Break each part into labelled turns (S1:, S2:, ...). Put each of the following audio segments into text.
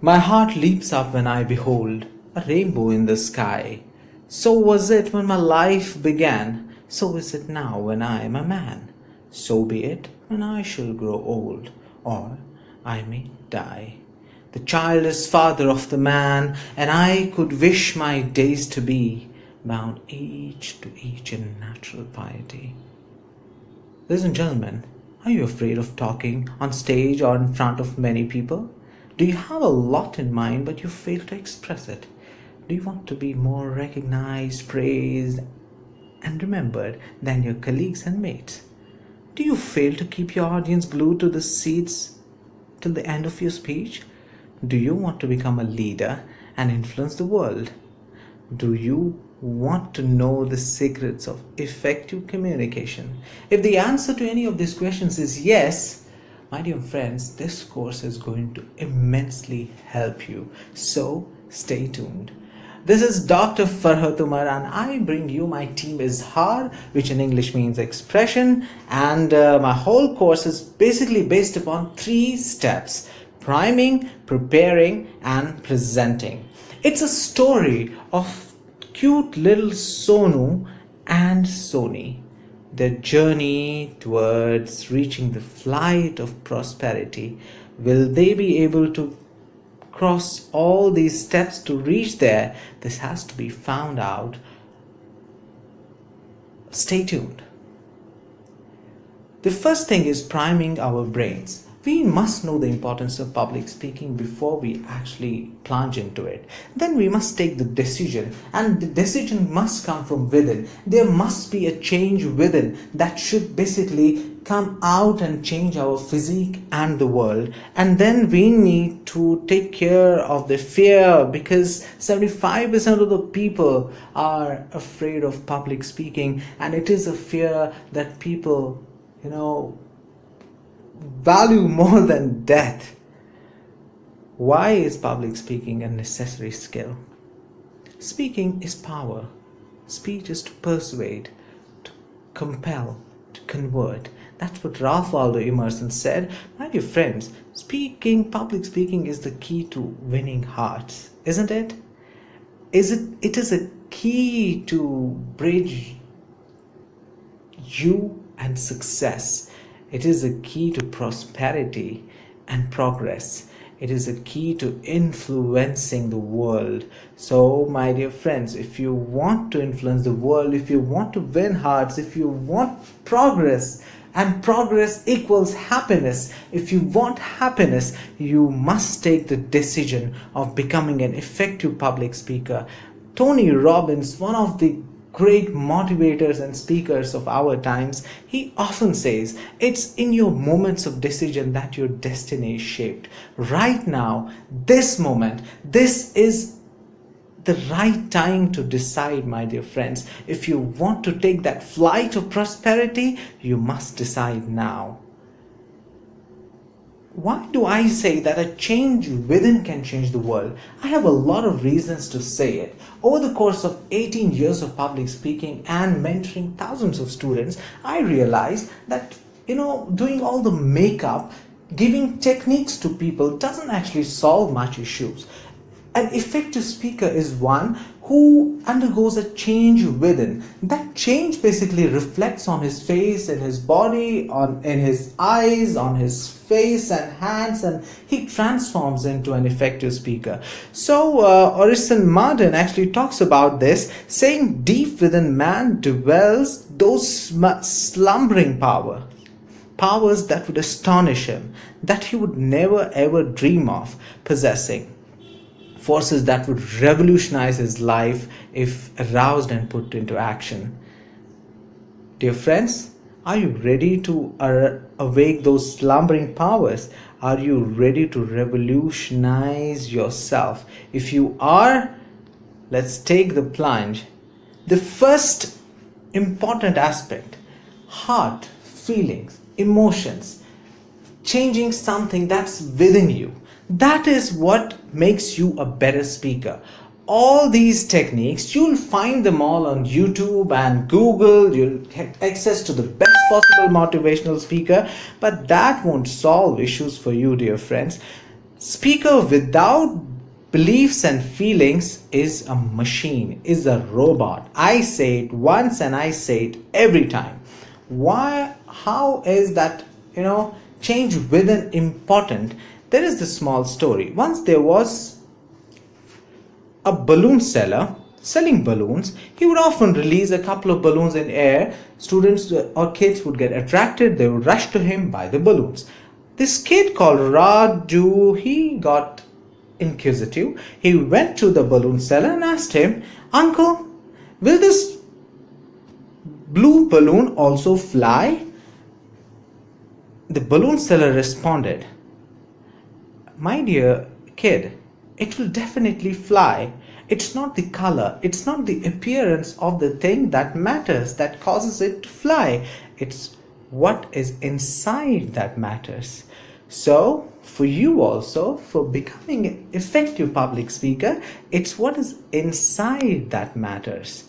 S1: My heart leaps up when I behold a rainbow in the sky. So was it when my life began, so is it now when I am a man. So be it when I shall grow old, or I may die. The child is father of the man, and I could wish my days to be bound each to each in natural piety. Ladies and gentlemen, are you afraid of talking on stage or in front of many people? Do you have a lot in mind but you fail to express it? Do you want to be more recognized, praised, and remembered than your colleagues and mates? Do you fail to keep your audience glued to the seats till the end of your speech? Do you want to become a leader and influence the world? Do you want to know the secrets of effective communication? If the answer to any of these questions is yes, my dear friends, this course is going to immensely help you. So stay tuned. This is Dr. Farhat Umar, and I bring you my team is HAR, which in English means expression, and my whole course is basically based upon 3 steps: priming, preparing, and presenting. It's a story of cute little Sonu and Soni, their journey towards reaching the flight of prosperity. Will they be able to cross all these steps to reach there? This has to be found out. Stay tuned. The first thing is priming our brains. We must know the importance of public speaking before we actually plunge into it. Then we must take the decision, and the decision must come from within. There must be a change within that should basically come out and change our physique and the world. And then we need to take care of the fear, because 75% of the people are afraid of public speaking, and it is a fear that people, value more than death. Why is public speaking a necessary skill? Speaking is power. Speech is to persuade, to compel, to convert. That's what Ralph Waldo Emerson said. My dear friends, public speaking is the key to winning hearts, isn't it? It is a key to bridge you and success. It is a key to prosperity and progress. It is a key to influencing the world. So, my dear friends, if you want to influence the world, if you want to win hearts, if you want progress, and progress equals happiness, if you want happiness, you must take the decision of becoming an effective public speaker. Tony Robbins, one of the great motivators and speakers of our times, he often says, it's in your moments of decision that your destiny is shaped. Right now, this moment, this is the right time to decide, my dear friends. If you want to take that flight of prosperity, you must decide now. Why do I say that a change within can change the world? I have a lot of reasons to say it. Over the course of 18 years of public speaking and mentoring thousands of students, I realized that, doing all the makeup, giving techniques to people doesn't actually solve much issues. An effective speaker is one who undergoes a change within. That change basically reflects on his face and his body, in his eyes, on his face and hands, and he transforms into an effective speaker. So Orison Marden actually talks about this, saying deep within man dwells those slumbering powers that would astonish him, that he would never ever dream of possessing. Forces that would revolutionize his life if aroused and put into action. Dear friends, are you ready to awake those slumbering powers? Are you ready to revolutionize yourself? If you are, let's take the plunge. The first important aspect: heart, feelings, emotions, changing something that's within you. That is what makes you a better speaker. All these techniques, you'll find them all on YouTube and Google. You'll get access to the best possible motivational speaker, but that won't solve issues for you, dear friends. Speaker without beliefs and feelings is a machine, is a robot. I say it once and I say it every time. Why? How is that, change within important? There is this small story. Once there was a balloon seller selling balloons. He would often release a couple of balloons in air. Students or kids would get attracted. They would rush to him, buy the balloons. This kid called Raju, he got inquisitive. He went to the balloon seller and asked him, "Uncle, will this blue balloon also fly?" The balloon seller responded, "My dear kid, it will definitely fly. It's not the color, it's not the appearance of the thing that matters, that causes it to fly. It's what is inside that matters." So, for you also, for becoming an effective public speaker, it's what is inside that matters.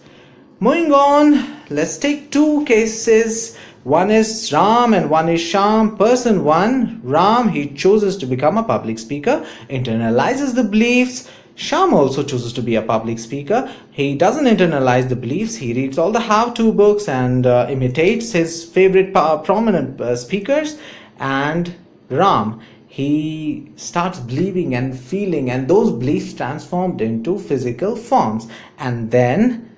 S1: Moving on, let's take two cases. One is Ram and one is Sham. Person 1, Ram, he chooses to become a public speaker, internalizes the beliefs. Sham also chooses to be a public speaker. He doesn't internalize the beliefs. He reads all the how-to books and imitates his favorite prominent speakers. And Ram, he starts believing and feeling, and those beliefs transformed into physical forms. And then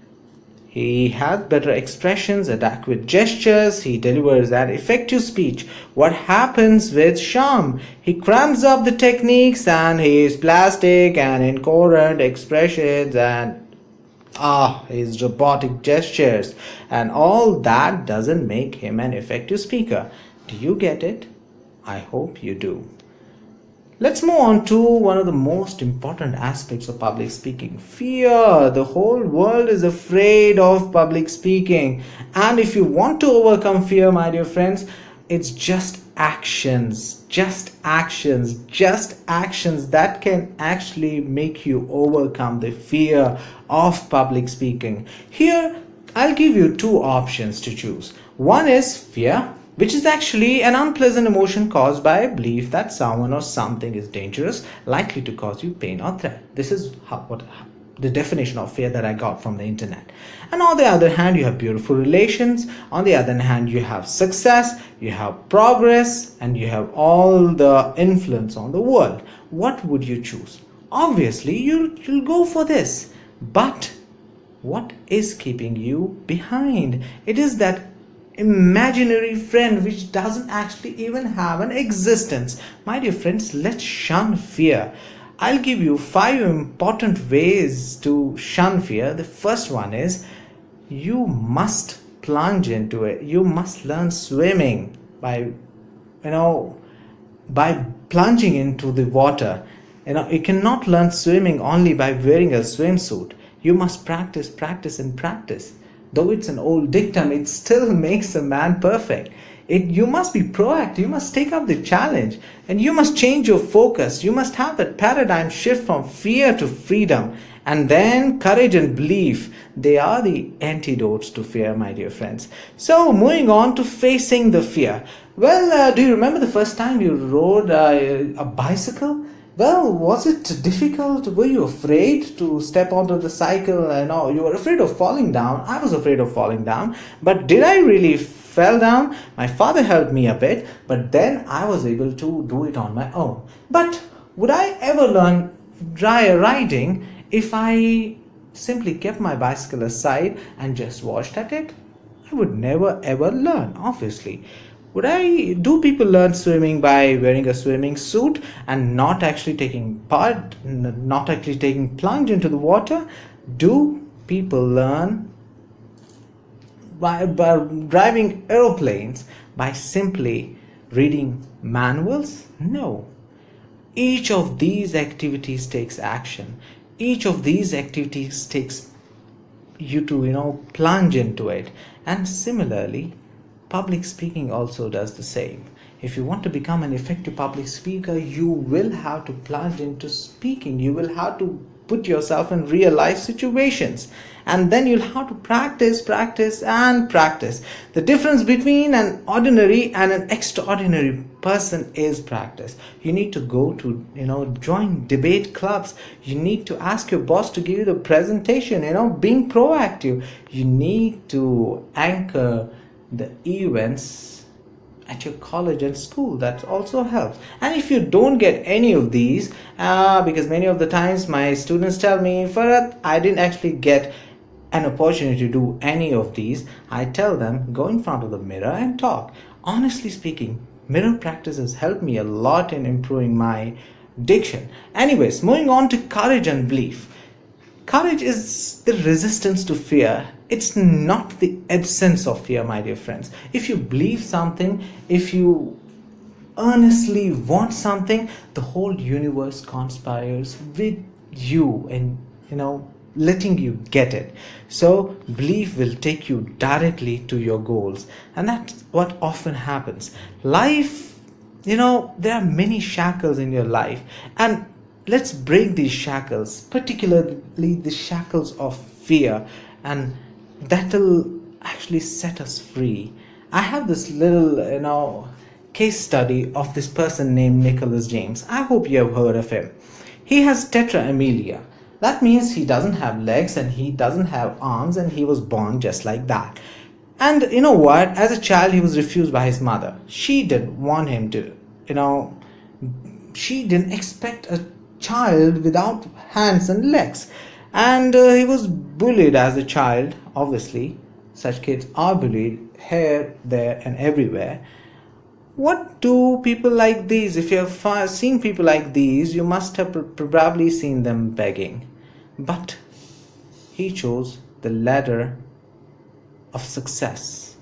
S1: he has better expressions, adequate gestures. He delivers an effective speech. What happens with Sham? He cramps up the techniques and he is plastic and incoherent expressions and his robotic gestures. And all that doesn't make him an effective speaker. Do you get it? I hope you do. Let's move on to one of the most important aspects of public speaking. Fear. The whole world is afraid of public speaking. And if you want to overcome fear, my dear friends, it's just actions that can actually make you overcome the fear of public speaking. Here, I'll give you two options to choose. One is fear, which is actually an unpleasant emotion caused by a belief that someone or something is dangerous, likely to cause you pain or threat. This is what the definition of fear that I got from the internet. And on the other hand, you have beautiful relations. On the other hand, you have success, you have progress, and you have all the influence on the world. What would you choose? Obviously, you'll go for this. But what is keeping you behind? It is that imaginary friend which doesn't actually even have an existence. My dear friends, let's shun fear. I'll give you 5 important ways to shun fear. The first one is you must plunge into it. You must learn swimming by plunging into the water. You cannot learn swimming only by wearing a swimsuit. You must practice and practice. Though it's an old dictum, it still makes a man perfect. You must be proactive, you must take up the challenge, and you must change your focus. You must have that paradigm shift from fear to freedom. And then courage and belief, they are the antidotes to fear, my dear friends. So moving on to facing the fear. Well, do you remember the first time you rode a bicycle? Well, was it difficult? Were you afraid to step onto the cycle? No, you were afraid of falling down. I was afraid of falling down. But did I really fell down? My father helped me a bit, but then I was able to do it on my own. But would I ever learn riding if I simply kept my bicycle aside and just watched at it? I would never ever learn, obviously. Do people learn swimming by wearing a swimming suit and not actually taking plunge into the water? Do people learn by driving aeroplanes by simply reading manuals? No. Each of these activities takes action. Each of these activities takes you to, plunge into it. And similarly, public speaking also does the same. If you want to become an effective public speaker, you will have to plunge into speaking. You will have to put yourself in real life situations. And then you'll have to practice. The difference between an ordinary and an extraordinary person is practice. You need to go to, join debate clubs. You need to ask your boss to give you the presentation, being proactive. You need to anchor the events at your college and school. That also helps. And if you don't get any of these, because many of the times my students tell me, Farhat, I didn't actually get an opportunity to do any of these, I tell them, go in front of the mirror and talk. Honestly speaking, mirror practices helped me a lot in improving my diction. Anyways, moving on to courage and belief. Courage is the resistance to fear. It's not the absence of fear, my dear friends. If you believe something, if you earnestly want something, the whole universe conspires with you and, letting you get it. So belief will take you directly to your goals. And that's what often happens. Life, there are many shackles in your life. And let's break these shackles, particularly the shackles of fear, and that'll actually set us free. I have this little, case study of this person named Nicholas James. I hope you have heard of him. He has tetraamelia. That means he doesn't have legs and he doesn't have arms, and he was born just like that. And you know what? As a child, he was refused by his mother. She didn't want him to, she didn't expect a child without hands and legs. And he was bullied as a child. Obviously, such kids are bullied here, there, and everywhere. What do people like these? If you have seen people like these, you must have probably seen them begging. But he chose the ladder of success,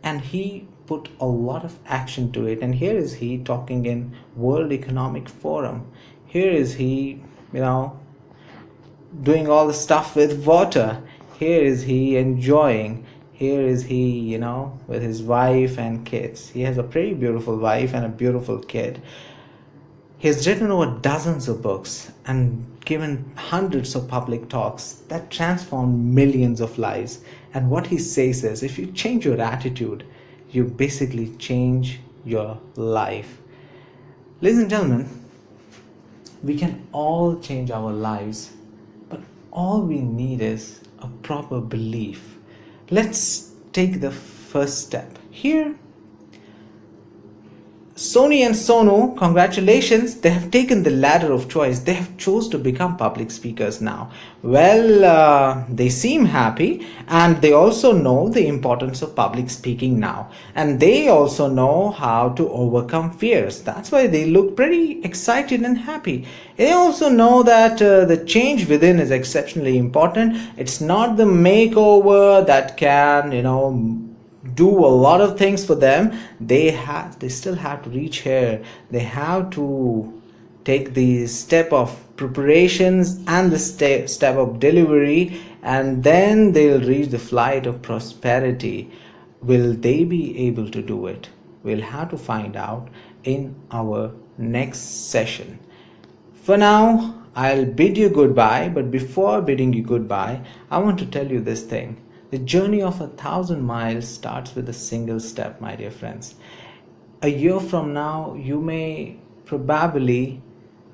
S1: and he put a lot of action to it. And here is he talking in World Economic Forum. Here is he, doing all the stuff with water. Here is he enjoying. Here is he, with his wife and kids. He has a pretty beautiful wife and a beautiful kid. He's written over dozens of books and given hundreds of public talks that transformed millions of lives. And what he says is, if you change your attitude, you basically change your life. Ladies and gentlemen, we can all change our lives, but all we need is a proper belief. Let's take the first step. Here, Sony and Sonu, congratulations, they have taken the ladder of choice. They have chose to become public speakers now. Well, they seem happy, and they also know the importance of public speaking now. And they also know how to overcome fears. That's why they look pretty excited and happy. They also know that the change within is exceptionally important. It's not the makeover that can, do a lot of things for them. They still have to reach here. They have to take the step of preparations and the step of delivery, and then they'll reach the flight of prosperity. Will they be able to do it? We'll have to find out in our next session. For now, I'll bid you goodbye, but before bidding you goodbye, I want to tell you this thing. The journey of 1,000 miles starts with a single step, my dear friends. A year from now, you may probably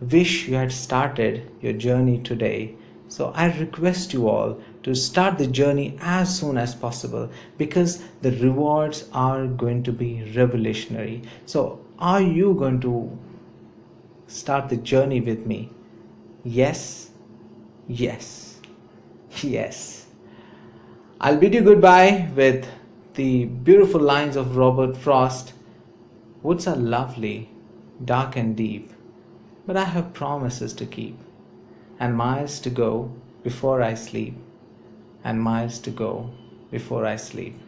S1: wish you had started your journey today. So I request you all to start the journey as soon as possible, because the rewards are going to be revolutionary. So are you going to start the journey with me? Yes, yes, yes. I'll bid you goodbye with the beautiful lines of Robert Frost. Woods are lovely, dark and deep, but I have promises to keep, and miles to go before I sleep, and miles to go before I sleep.